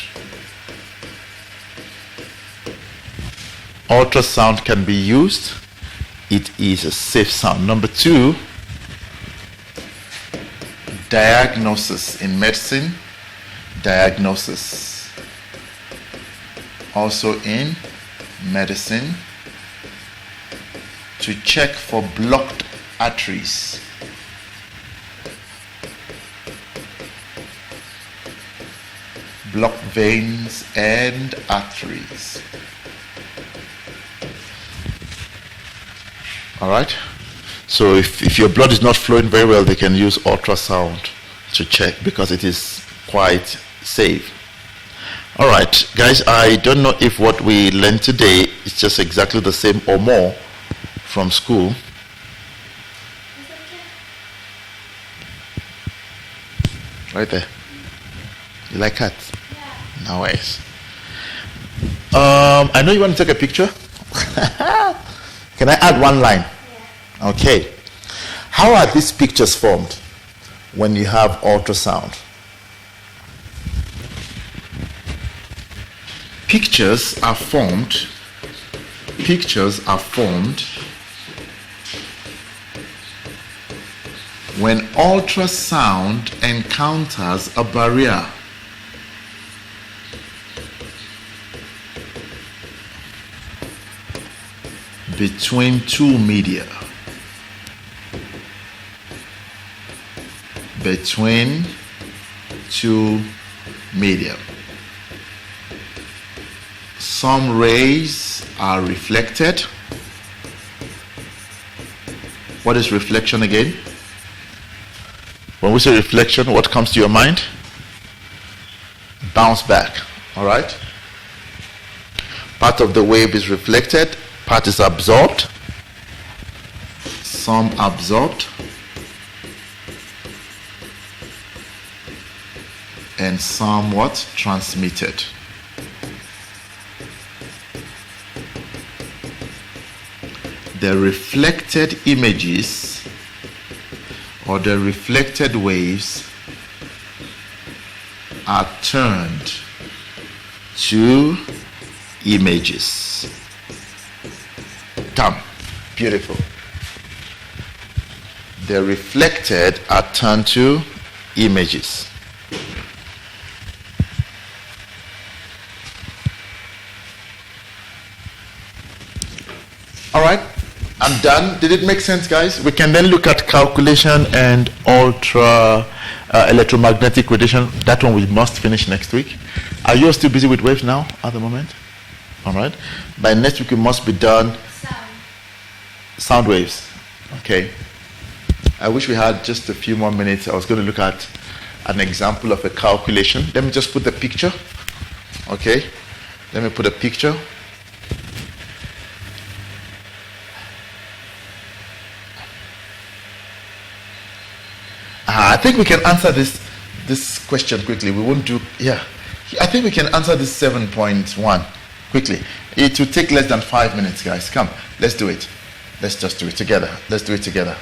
Ultrasound can be used. It is a safe sound. Number 2, diagnosis in medicine. Diagnosis. Also in medicine, to check for blocked arteries. Blocked veins and arteries. All right? So if your blood is not flowing very well, they can use ultrasound to check because it is quite safe. All right, guys, I don't know if what we learned today is just exactly the same or more from school. Right there. You like cats? Yeah. Nice. I know you want to take a picture. Can I add one line? Yeah. Okay. How are these pictures formed when you have ultrasound? Pictures are formed when ultrasound encounters a barrier. Between two media. Between two media. Some rays are reflected. What is reflection again? When we say reflection, what comes to your mind? Bounce back. All right? Part of the wave is reflected, part is absorbed. Some absorbed and some what? Transmitted. The reflected images or the reflected waves are turned to images. Come. Beautiful. The reflected are turned to images. All right. I'm done. Did it make sense, guys? We can then look at calculation and electromagnetic radiation. That one we must finish next week. Are you still busy with waves now at the moment? All right. By next week, we must be done. Sound waves. Okay. I wish we had just a few more minutes. I was going to look at an example of a calculation. Let me just put the picture. Okay. Let me put a picture. I think we can answer this question quickly. We won't do, yeah. I think we can answer this 7.1 quickly. It will take less than 5 minutes, guys. Come, let's do it. Let's just do it together. Let's do it together.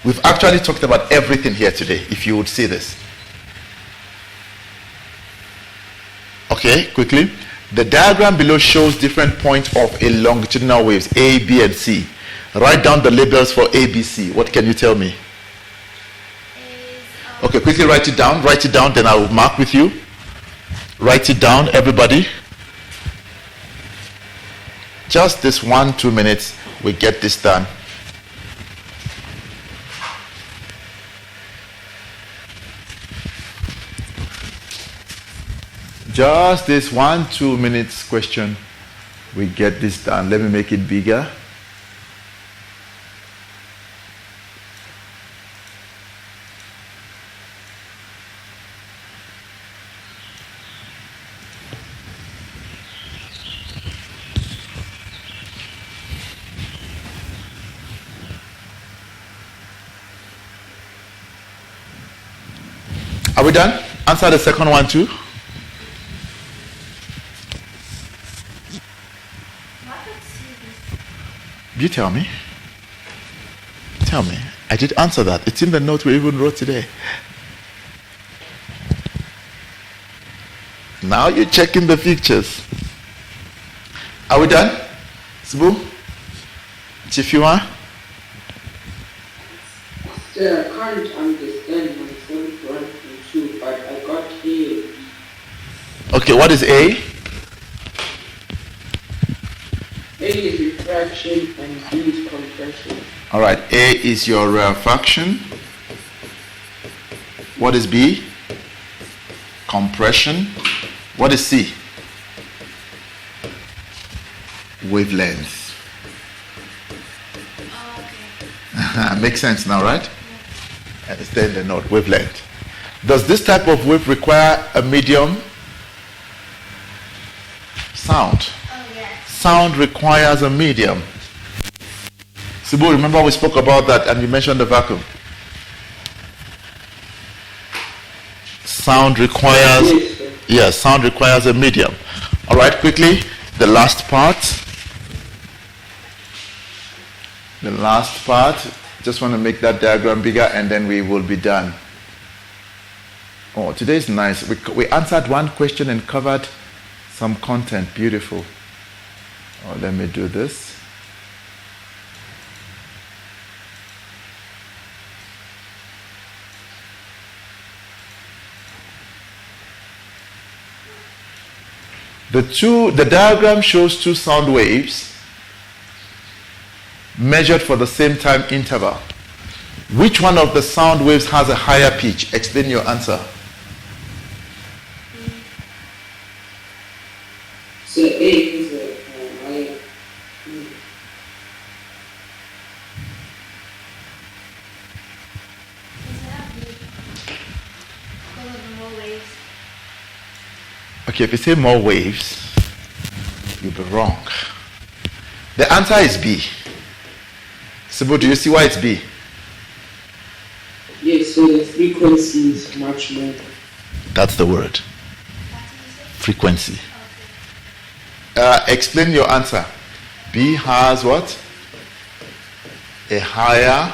We've actually talked about everything here today, if you would see this. Okay, quickly. The diagram below shows different points of a longitudinal waves, A, B, and C. Write down the labels for A, B, C. What can you tell me? Okay, quickly write it down. Write it down, then I will mark with you. Write it down, everybody. Just this 1-2 minutes, we get this done. Just this 1-2 minutes question, we get this done. Let me make it bigger. Are we done? Answer the second one too. You tell me. Tell me. I did answer that. It's in the note we even wrote today. Now you're checking the pictures. Are we done? Sibu? Chifiwa? Yeah, I can't understand myself 1 and 2, but I got A. Okay, what is A? A is refraction and B is compression. All right, A is your refraction. What is B? Compression. What is C? Wavelength. Okay. Makes sense now, right? Understand the note, wavelength. Does this type of wave require a medium? Sound. Oh, yes. Sound requires a medium. Sibu, remember we spoke about that and you mentioned the vacuum. Sound requires, Yes, sir. yes, sound requires a medium. All right, quickly, the last part. The last part. Just want to make that diagram bigger and then we will be done. Oh, today's nice. We answered one question and covered some content. Beautiful. Oh, let me do this. The diagram shows two sound waves measured for the same time interval. Which one of the sound waves has a higher pitch? Explain your answer. So A is a higher. Is that B? Because of the more waves. Okay, if you say more waves, you'll be wrong. The answer is B. Sibu, do you see why it's B? Yes, so the frequency is much more. That's the word. What did you say? Frequency. Okay. Explain your answer. B has what? A higher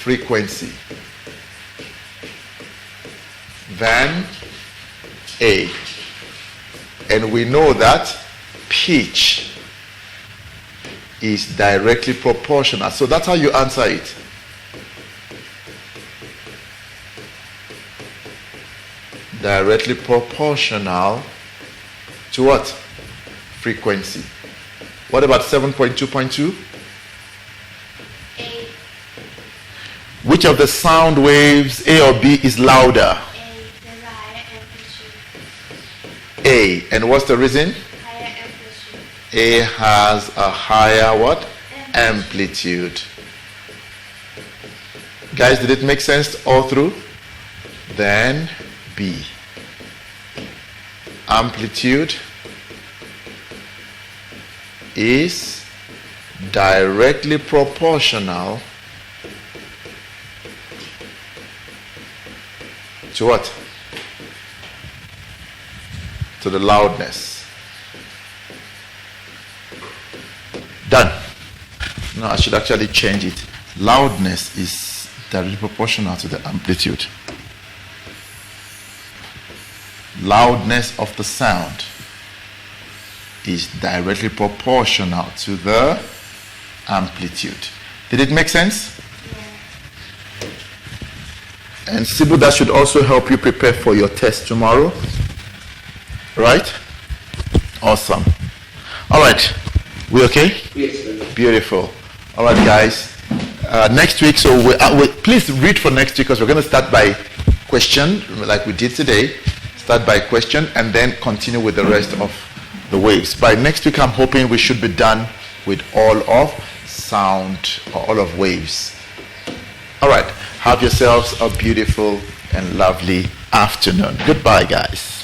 frequency than A. And we know that pitch is directly proportional. So that's how you answer it. Directly proportional to what? Frequency. What about 7.2.2? A. Which of the sound waves, A or B, is louder? A. There's a higher amplitude. A. And what's the reason? Higher amplitude. A has a higher what? Amplitude. Guys, did it make sense all through? Then B. Amplitude is directly proportional to what? To the loudness. Done. No, I should actually change it. Loudness is directly proportional to the amplitude. Loudness of the sound is directly proportional to the amplitude. Did it make sense? Yeah. And Sibu, that should also help you prepare for your test tomorrow. Right? Awesome. All right. We okay? Yes, sir. Beautiful. All right, guys. Next week, so please read for next week because we're going to start by question like we did today. Start by question and then continue with the rest of the waves. By next week, I'm hoping we should be done with all of sound or all of waves. All right. Have yourselves a beautiful and lovely afternoon. Goodbye, guys.